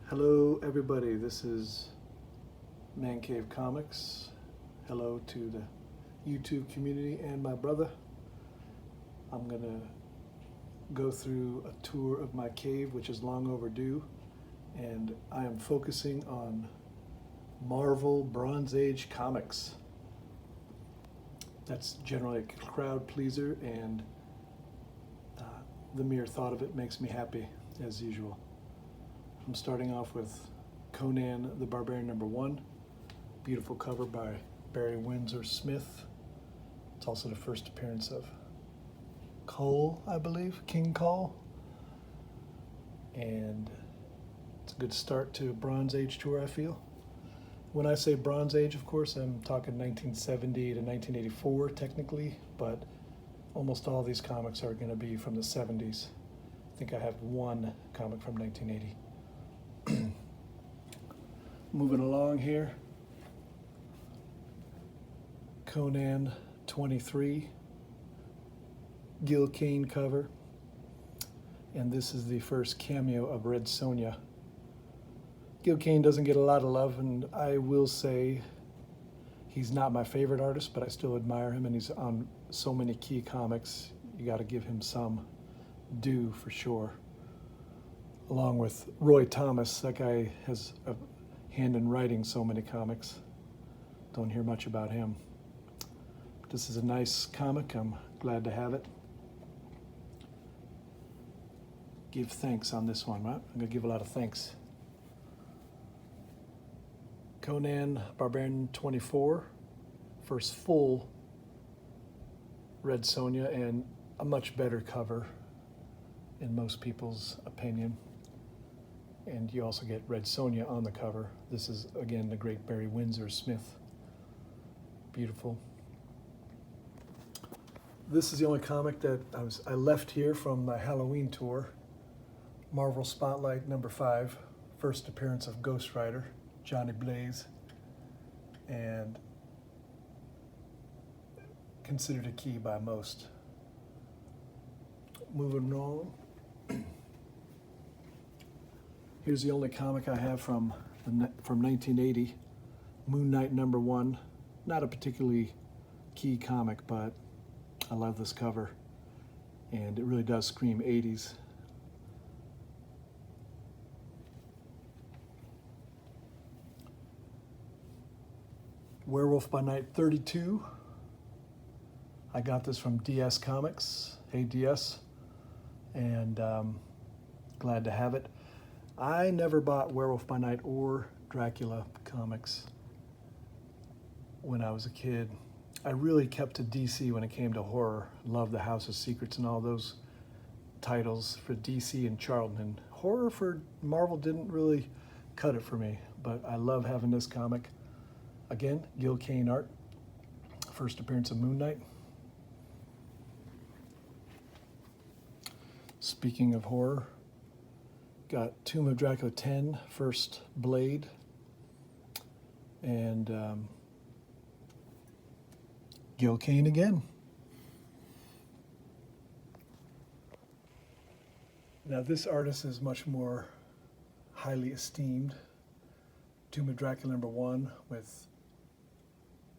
Hello everybody, this is Man Cave Comics. Hello to the YouTube community and my brother. I'm gonna go through a tour of my cave, which is long overdue, and I am focusing on Marvel Bronze Age comics. That's generally a crowd pleaser, and the mere thought of it makes me happy, as usual. I'm starting off with Conan the Barbarian #1. Beautiful cover by Barry Windsor Smith. It's also the first appearance of Cole, I believe, King Cole. And it's a good start to a Bronze Age tour, I feel. When I say Bronze Age, of course, I'm talking 1970 to 1984 technically, but almost all these comics are going to be from the 70s. I think I have one comic from 1980. Moving along here, Conan 23, Gil Kane cover, and this is the first cameo of Red Sonja. Gil Kane doesn't get a lot of love, and I will say he's not my favorite artist, but I still admire him, and he's on so many key comics. You got to give him some due for sure. Along with Roy Thomas, that guy has a hand in writing so many comics. Don't hear much about him. But this is a nice comic. I'm glad to have it. Give thanks on this one, right? I'm gonna give a lot of thanks. Conan Barbarian 24, first full Red Sonja, and a much better cover in most people's opinion. And you also get Red Sonja on the cover. This is, again, the great Barry Windsor Smith. Beautiful. This is the only comic that I left here from my Halloween tour. Marvel Spotlight #5, first appearance of Ghost Rider, Johnny Blaze, and considered a key by most. Moving on. Here's the only comic I have from 1980, Moon Knight #1. Not a particularly key comic, but I love this cover, and it really does scream 80s. Werewolf by Night 32. I got this from DS Comics. Hey DS, and glad to have it. I never bought Werewolf by Night or Dracula comics when I was a kid. I really kept to DC when it came to horror. Loved the House of Secrets and all those titles for DC and Charlton. Horror for Marvel didn't really cut it for me, but I love having this comic. Again, Gil Kane art, first appearance of Moon Knight. Speaking of horror, got Tomb of Dracula 10, first Blade, and Gil Kane again. Now this artist is much more highly esteemed. Tomb of Dracula #1 with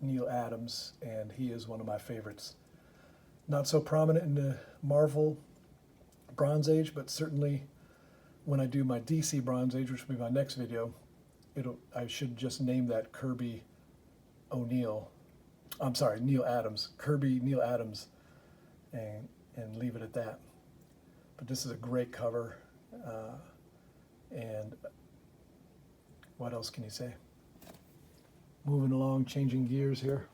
Neil Adams, and he is one of my favorites. Not so prominent in the Marvel Bronze Age, but certainly when I do my DC Bronze Age, which will be my next video, I should just name that Kirby O'Neill. I'm sorry, Neil Adams. Kirby Neil Adams, and leave it at that. But this is a great cover, and what else can you say? Moving along, changing gears here.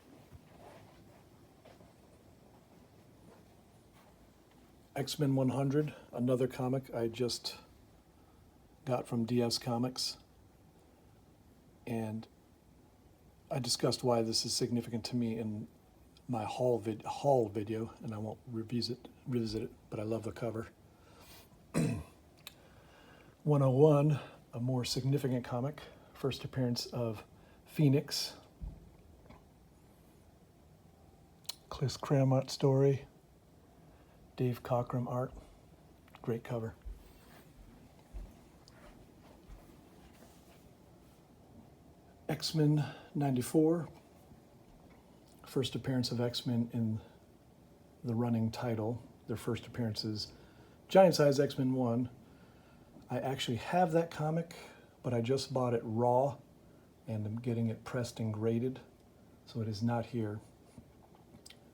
X-Men 100, another comic I just got from DS Comics, and I discussed why this is significant to me in my haul video, and I won't revisit it, but I love the cover. 101, a more significant comic, first appearance of Phoenix. Chris Claremont story, Dave Cockrum art, great cover. X-Men 94, first appearance of X-Men in the running title. Their first appearances, Giant Size X-Men 1. I actually have that comic, but I just bought it raw, and I'm getting it pressed and graded, so it is not here.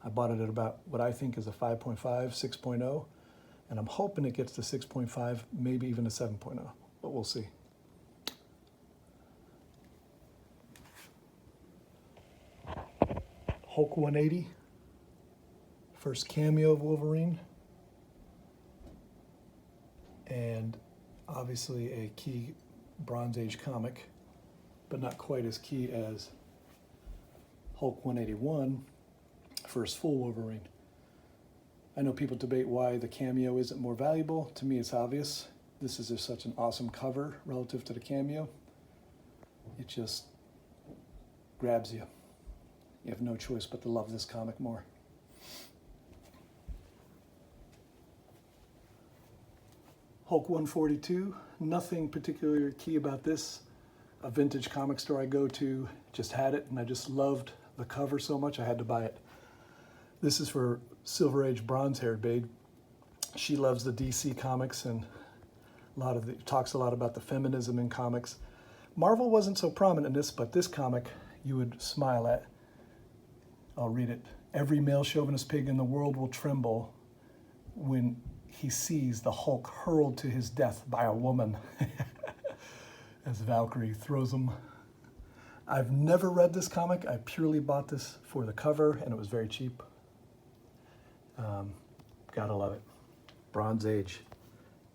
I bought it at about what I think is a 5.5, 6.0, and I'm hoping it gets to 6.5, maybe even a 7.0, but we'll see. Hulk 180, first cameo of Wolverine, and obviously a key Bronze Age comic, but not quite as key as Hulk 181, first full Wolverine. I know people debate why the cameo isn't more valuable. To me, it's obvious. This is just such an awesome cover relative to the cameo. It just grabs you. You have no choice but to love this comic more. Hulk 142, nothing particularly key about this. A vintage comic store I go to just had it, and I just loved the cover so much I had to buy it. This is for Silver Age bronze-haired babe. She loves the DC comics and talks a lot about the feminism in comics. Marvel wasn't so prominent in this, but this comic you would smile at. I'll read it. Every male chauvinist pig in the world will tremble when he sees the Hulk hurled to his death by a woman. As Valkyrie throws him. I've never read this comic. I purely bought this for the cover, and it was very cheap. Gotta love it. Bronze Age.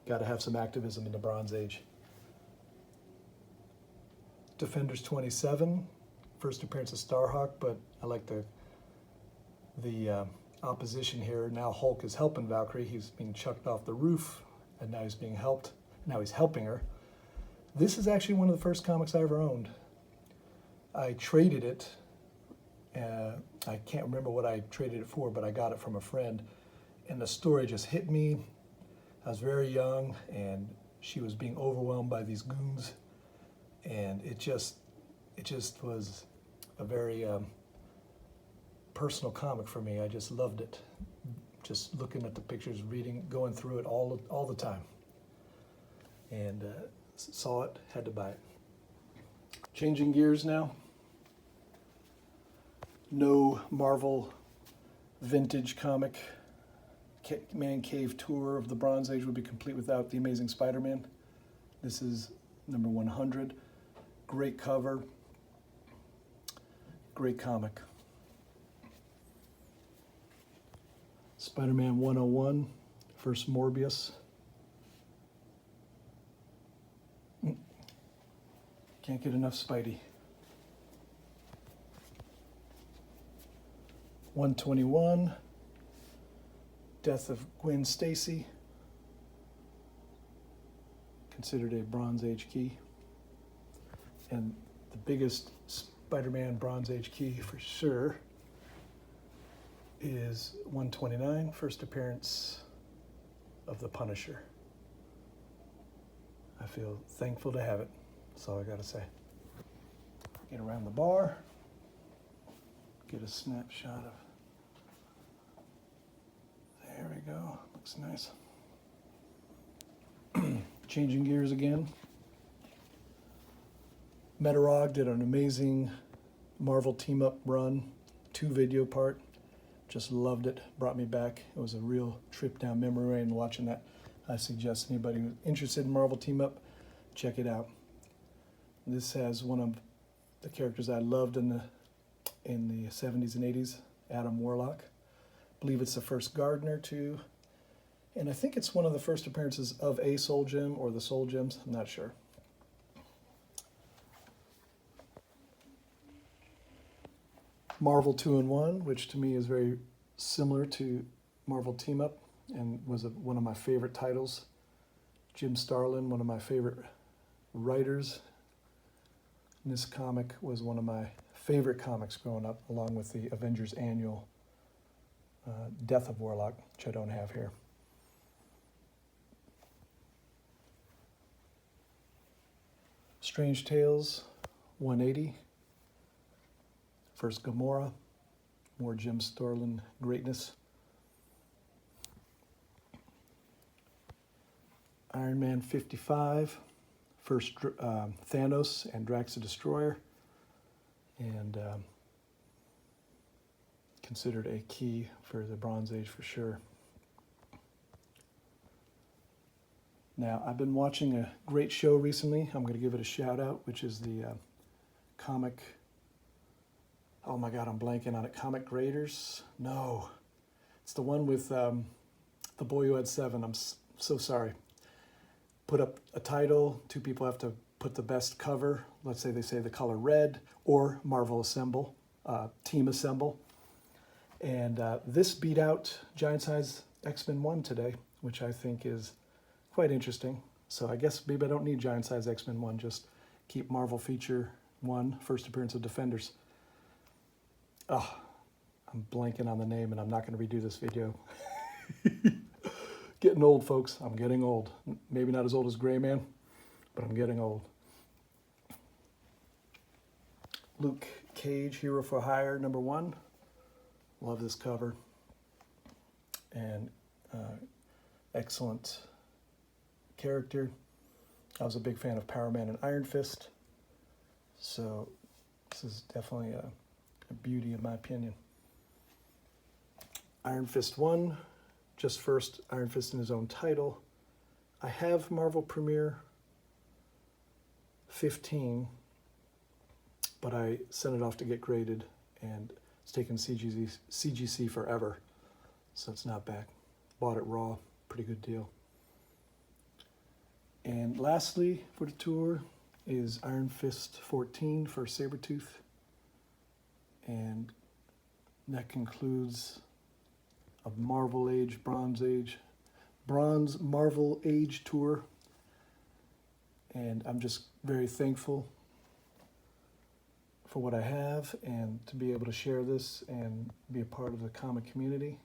Gotta have some activism in the Bronze Age. Defenders 27, first appearance of Starhawk, but I like the opposition here. Now Hulk is helping Valkyrie. He's being chucked off the roof, and now he's being helped. Now he's helping her. This is actually one of the first comics I ever owned. I traded it. I can't remember what I traded it for, but I got it from a friend. And the story just hit me. I was very young, and she was being overwhelmed by these goons. And it just was a very personal comic for me. I just loved it. Just looking at the pictures, reading, going through it all the time. And saw it, had to buy it. Changing gears now. No Marvel vintage comic man cave tour of the Bronze Age would be complete without The Amazing Spider-Man. This is number 100. Great cover. Great comic. Spider-Man 101, first Morbius. Can't get enough Spidey. 121, death of Gwen Stacy. Considered a Bronze Age key. And the biggest Spider-Man Bronze Age key for sure is 129, first appearance of the Punisher. I feel thankful to have it. That's all I gotta say. Get around the bar, get a snapshot of, there we go, looks nice. Changing gears again. Metarog did an amazing Marvel team-up run, 2 video part. Just loved it, brought me back. It was a real trip down memory lane watching that. I suggest anybody who's interested in Marvel team-up, check it out. This has one of the characters I loved in the 70s and 80s, Adam Warlock. I believe it's the first Gardener too. And I think it's one of the first appearances of a Soul Gem or the Soul Gems, I'm not sure. Marvel 2-in-1, which to me is very similar to Marvel Team Up and was one of my favorite titles. Jim Starlin, one of my favorite writers. And this comic was one of my favorite comics growing up, along with the Avengers Annual Death of Warlock, which I don't have here. Strange Tales 180, First Gamora, more Jim Starlin greatness. Iron Man 55, first Thanos and Drax the Destroyer, and considered a key for the Bronze Age for sure. Now, I've been watching a great show recently. I'm going to give it a shout out, which is the comic, oh my God, I'm blanking on it. Comic Graders? No. It's the one with the boy who had 7. I'm so sorry. Put up a title. 2 people have to put the best cover. Let's say they say the color red, or Marvel Assemble, Team Assemble. And this beat out Giant Size X-Men 1 today, which I think is quite interesting. So I guess maybe I don't need Giant Size X-Men 1, just keep Marvel Feature 1, first appearance of Defenders. Oh, I'm blanking on the name, and I'm not going to redo this video. Getting old, folks. I'm getting old. Maybe not as old as Gray Man, but I'm getting old. Luke Cage, Hero for Hire, #1. Love this cover. And excellent character. I was a big fan of Power Man and Iron Fist. So this is definitely a beauty in my opinion. Iron Fist 1, just first Iron Fist in his own title. I have Marvel Premiere 15, but I sent it off to get graded, and it's taken CGC forever, so it's not back. Bought it raw, pretty good deal. And lastly for the tour is Iron Fist 14 for Sabretooth. And that concludes a Marvel Age, Bronze Marvel Age tour. And I'm just very thankful for what I have, and to be able to share this and be a part of the comic community.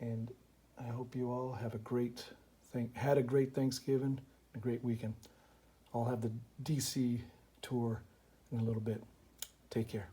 And I hope you all have had a great Thanksgiving, a great weekend. I'll have the DC tour in a little bit. Take care.